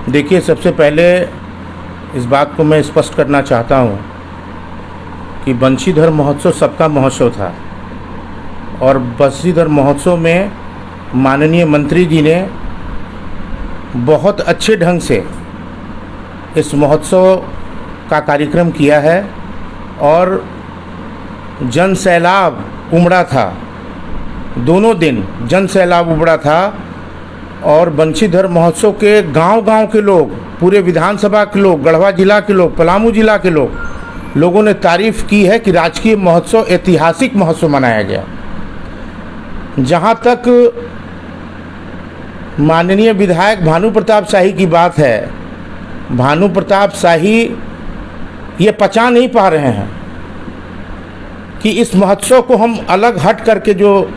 देखिए, सबसे पहले इस बात को मैं स्पष्ट करना चाहता हूँ कि बंशीधर महोत्सव सबका महोत्सव था और बंशीधर महोत्सव में माननीय मंत्री जी ने बहुत अच्छे ढंग से इस महोत्सव का कार्यक्रम किया है और जन सैलाब उमड़ा था। दोनों दिन जन सैलाब उमड़ा था और बंशीधर महोत्सव के गांव-गांव के लोग, पूरे विधानसभा के लोग, गढ़वा जिला के लोग, पलामू जिला के लोगों ने तारीफ़ की है कि राजकीय महोत्सव ऐतिहासिक महोत्सव मनाया गया। जहां तक माननीय विधायक भानु प्रताप शाही की बात है, भानु प्रताप शाही ये पचा नहीं पा रहे हैं कि इस महोत्सव को हम अलग हट करके जो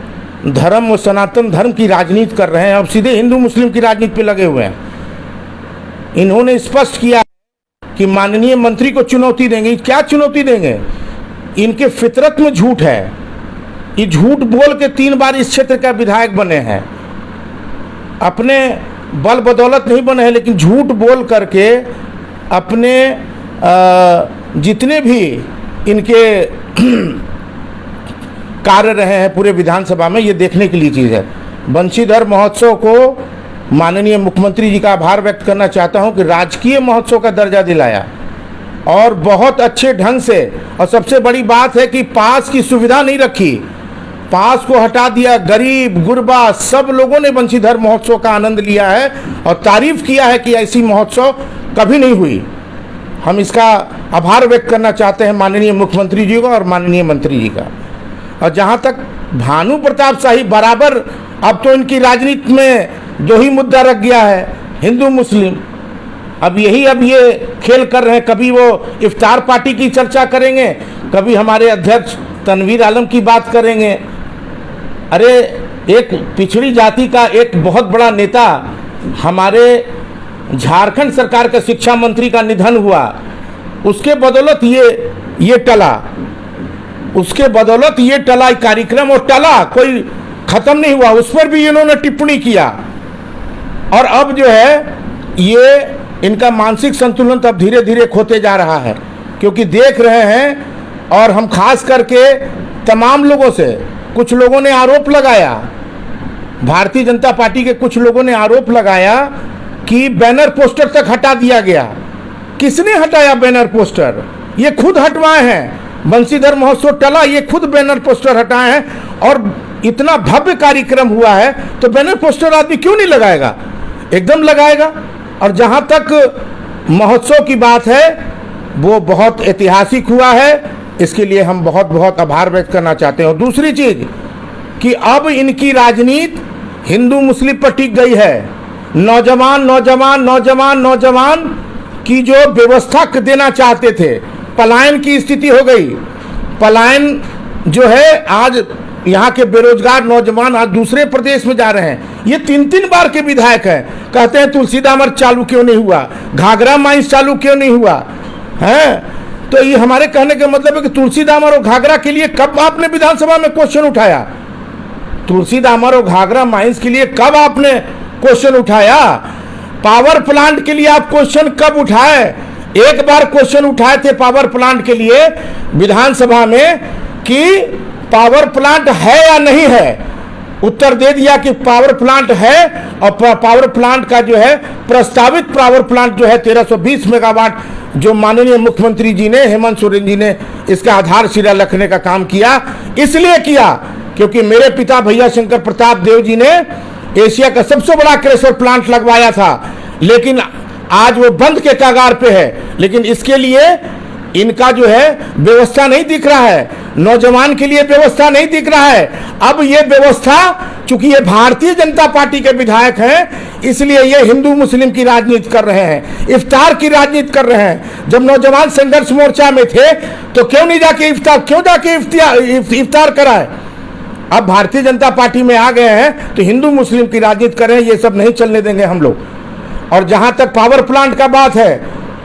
धर्म और सनातन धर्म की राजनीति कर रहे हैं, अब सीधे हिंदू मुस्लिम की राजनीति पे लगे हुए हैं। इन्होंने स्पष्ट किया कि माननीय मंत्री को चुनौती देंगे। क्या चुनौती देंगे? इनके फितरत में झूठ है। ये झूठ बोल के 3 बार इस क्षेत्र का विधायक बने हैं। अपने बल बदौलत नहीं बने हैं, लेकिन झूठ बोल करके अपने जितने भी इनके कार्य रहे हैं पूरे विधानसभा में, ये देखने के लिए चीज़ है। बंशीधर महोत्सव को माननीय मुख्यमंत्री जी का आभार व्यक्त करना चाहता हूं कि राजकीय महोत्सव का दर्जा दिलाया और बहुत अच्छे ढंग से। और सबसे बड़ी बात है कि पास की सुविधा नहीं रखी, पास को हटा दिया। गरीब गुरबा सब लोगों ने बंशीधर महोत्सव का आनंद लिया है और तारीफ किया है कि ऐसी महोत्सव कभी नहीं हुई। हम इसका आभार व्यक्त करना चाहते हैं माननीय मुख्यमंत्री जी का और माननीय मंत्री जी का। और जहाँ तक भानु प्रताप शाही, बराबर अब तो इनकी राजनीति में 2 ही मुद्दा रख गया है, हिंदू मुस्लिम। अब ये खेल कर रहे हैं। कभी वो इफ्तार पार्टी की चर्चा करेंगे, कभी हमारे अध्यक्ष तनवीर आलम की बात करेंगे। अरे, एक पिछड़ी जाति का एक बहुत बड़ा नेता, हमारे झारखंड सरकार के शिक्षा मंत्री का निधन हुआ, उसके बदौलत ये टला, उसके बदौलत ये टला कार्यक्रम, और टला कोई खत्म नहीं हुआ। उस पर भी इन्होंने टिप्पणी किया और अब जो है ये इनका मानसिक संतुलन तब धीरे धीरे खोते जा रहा है, क्योंकि देख रहे हैं। और हम खास करके तमाम लोगों से, कुछ लोगों ने आरोप लगाया, भारतीय जनता पार्टी के कुछ लोगों ने आरोप लगाया कि बैनर पोस्टर तक हटा दिया गया। किसने हटाया बैनर पोस्टर? ये खुद हटवाए हैं। बंशीधर महोत्सव टला, ये खुद बैनर पोस्टर हटाए हैं। और इतना भव्य कार्यक्रम हुआ है तो बैनर पोस्टर आदमी क्यों नहीं लगाएगा? एकदम लगाएगा। और जहां तक महोत्सव की बात है, वो बहुत ऐतिहासिक हुआ है, इसके लिए हम बहुत बहुत आभार व्यक्त करना चाहते हैं। और दूसरी चीज कि अब इनकी राजनीति हिंदू मुस्लिम पर टिक गई है। नौजवान की जो व्यवस्था देना चाहते थे, पलायन की स्थिति हो गई। पलायन जो है, आज यहाँ के बेरोजगार नौजवान आज दूसरे प्रदेश में जा रहे हैं। ये 3 बार के विधायक हैं। कहते हैं तुलसीदामर चालू क्यों नहीं हुआ, घाघरा माइंस चालू क्यों नहीं हुआ है? तो ये हमारे कहने का मतलब है कि तुलसीदामर और घाघरा के लिए कब आपने विधानसभा में क्वेश्चन उठाया? तुलसीदामर और घाघरा माइंस के लिए कब आपने क्वेश्चन उठाया? पावर प्लांट के लिए आप क्वेश्चन कब उठाए? एक बार क्वेश्चन उठाए थे पावर प्लांट के लिए विधानसभा में कि पावर प्लांट है या नहीं है। उत्तर दे दिया कि पावर प्लांट है। और पावर प्लांट का जो है प्रस्तावित पावर प्लांट जो है 1320 मेगावाट, जो माननीय मुख्यमंत्री जी ने, हेमंत सोरेन जी ने इसका आधारशिला रखने का काम किया। इसलिए किया क्योंकि मेरे पिता भैया शंकर प्रताप देव जी ने एशिया का सबसे बड़ा क्रेशर प्लांट लगवाया था, लेकिन आज वो बंद के कगार पे है। लेकिन इसके लिए इनका जो है व्यवस्था नहीं दिख रहा है, नौजवान के लिए व्यवस्था नहीं दिख रहा है। अब ये व्यवस्था, चूंकि ये भारतीय जनता पार्टी के विधायक हैं, इसलिए ये हिंदू मुस्लिम की राजनीति कर रहे हैं, इफ्तार की राजनीति कर रहे हैं। जब नौजवान संघर्ष मोर्चा में थे तो क्यों नहीं जाके इफ्तार कराए? अब भारतीय जनता पार्टी में आ गए हैं तो हिंदू मुस्लिम की राजनीति कर रहे हैं। ये सब नहीं चलने देंगे हम लोग। और जहां तक पावर प्लांट का बात है,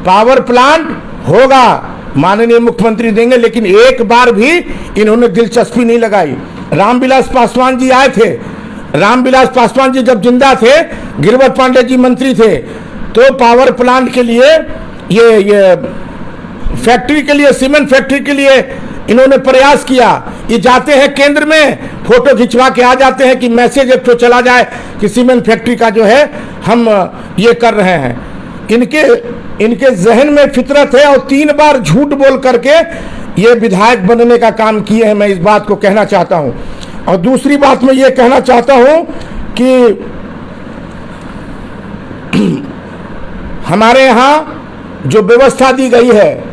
पावर प्लांट होगा, माननीय मुख्यमंत्री देंगे, लेकिन एक बार भी इन्होंने दिलचस्पी नहीं लगाई। रामविलास पासवान जी आए थे, रामविलास पासवान जी जब जिंदा थे, गिरिवर पांडे जी मंत्री थे, तो पावर प्लांट के लिए ये फैक्ट्री के लिए, सीमेंट फैक्ट्री के लिए इन्होंने प्रयास किया। ये जाते हैं केंद्र में, फोटो खिंचवा के आ जाते हैं कि मैसेज एक तो चला जाए कि सीमेंट फैक्ट्री का जो है हम ये कर रहे हैं। इनके जहन में फितरत है और 3 बार झूठ बोल करके ये विधायक बनने का काम किए हैं। मैं इस बात को कहना चाहता हूं। और दूसरी बात मैं ये कहना चाहता हूं कि हमारे यहाँ जो व्यवस्था दी गई है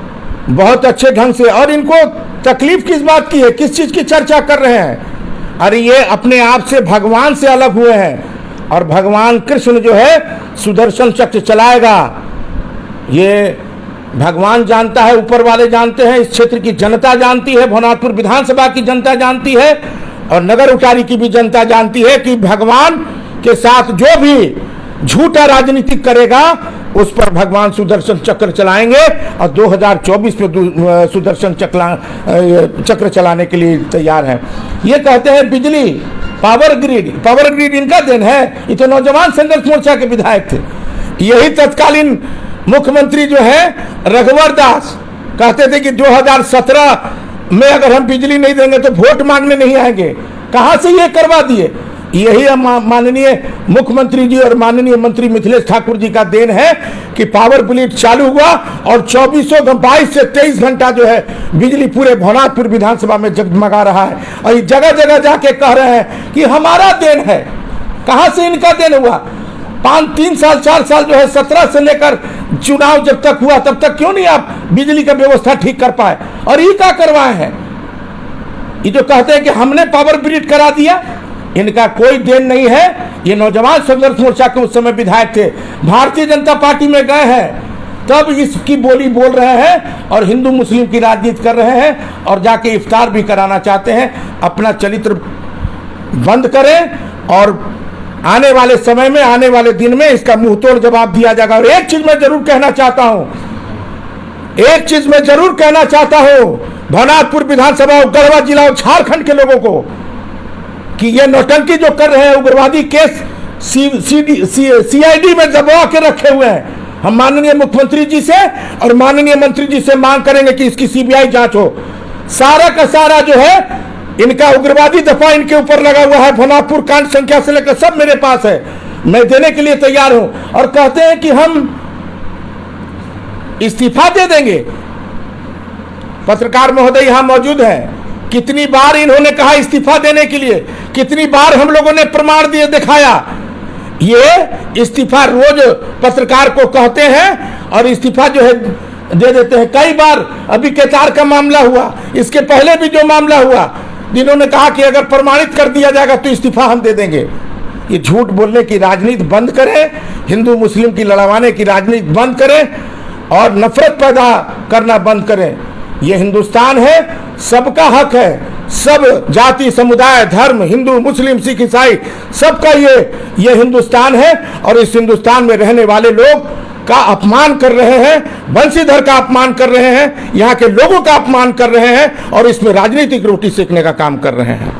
बहुत अच्छे ढंग से, और इनको तकलीफ किस बात की है, किस चीज की चर्चा कर रहे हैं? अरे ये अपने आप से भगवान से अलग हुए हैं और भगवान कृष्ण जो है सुदर्शन चक्र चलाएगा। ये भगवान जानता है, ऊपर वाले जानते हैं, इस क्षेत्र की जनता जानती है, भवनाथपुर विधानसभा की जनता जानती है और नगर उटारी की भी जनता जानती है कि भगवान के साथ जो भी झूठा राजनीति करेगा उस पर भगवान सुदर्शन चक्र चलाएंगे और 2024 में सुदर्शन चक्र चलाने के लिए तैयार हैं। ये कहते हैं बिजली, पावर ग्रिड इनका देन है। ये तो नौजवान संघर्ष मोर्चा के विधायक थे। यही तत्कालीन मुख्यमंत्री जो है रघुवर दास कहते थे कि 2017 में अगर हम बिजली नहीं देंगे तो वोट मांगने नहीं आएंगे। कहां से ये करवा दिए? यही माननीय मुख्यमंत्री जी और माननीय मंत्री मिथिलेश ठाकुर जी का देन है कि पावर प्लांट चालू हुआ और 22 से 23 घंटा जो है बिजली पूरे भवनाथपुर विधानसभा में जगमगा रहा है। और जगह जगह जाके कह रहे हैं कि हमारा देन है। कहां से इनका देन हुआ? 3 साल 4 साल जो है 17 से लेकर चुनाव जब तक हुआ तब तक क्यों नहीं आप बिजली का व्यवस्था ठीक कर पाए? और ये क्या करवाए हैं? ये जो कहते हैं कि हमने पावर ग्रिड करा दिया, इनका कोई देन नहीं है। ये नौजवान संघर्ष मोर्चा के उस समय विधायक थे, भारतीय जनता पार्टी में गए हैं, तब इसकी बोली बोल रहे हैं और हिंदू मुस्लिम की राजनीति कर रहे हैं और जाके इफ्तार भी कराना चाहते हैं। अपना चरित्र बंद करें और आने वाले समय में, आने वाले दिन में इसका मुंहतोड़ जवाब दिया जाएगा। और एक चीज मैं जरूर कहना चाहता हूं, भवनाथपुर विधानसभा और गढ़वा जिला और झारखंड के लोगों को कि ये नौटंकी जो कर रहे हैं, उग्रवादी केस CID में दबा के रखे हुए हैं। हम माननीय मुख्यमंत्री जी से और माननीय मंत्री जी से मांग करेंगे कि इसकी CBI जांच हो। सारा का सारा जो है इनका उग्रवादी दफा इनके ऊपर लगा हुआ है। भवनाथपुर कांड संख्या से लेकर सब मेरे पास है, मैं देने के लिए तैयार हूं। और कहते हैं कि हम इस्तीफा दे देंगे। पत्रकार महोदय यहां मौजूद हैं। कितनी बार इन्होंने कहा इस्तीफा देने के लिए, कितनी बार हम लोगों ने प्रमाण दिए दिखाया। ये इस्तीफा रोज पत्रकार को कहते हैं और इस्तीफा जो है दे देते हैं। कई बार अभी केतार का मामला हुआ, इसके पहले भी जो मामला हुआ, जिन्होंने कहा कि अगर प्रमाणित कर दिया जाएगा तो इस्तीफा हम दे देंगे। ये झूठ बोलने की राजनीति बंद करें, हिंदू मुस्लिम की लड़वाने की राजनीति बंद करें और नफरत पैदा करना बंद करें। ये हिंदुस्तान है, सबका हक है, सब जाति समुदाय धर्म, हिंदू मुस्लिम सिख ईसाई सबका ये हिंदुस्तान है। और इस हिंदुस्तान में रहने वाले लोग का अपमान कर रहे हैं, बंशीधर का अपमान कर रहे हैं, यहाँ के लोगों का अपमान कर रहे हैं और इसमें राजनीतिक रोटी सेकने का काम कर रहे हैं।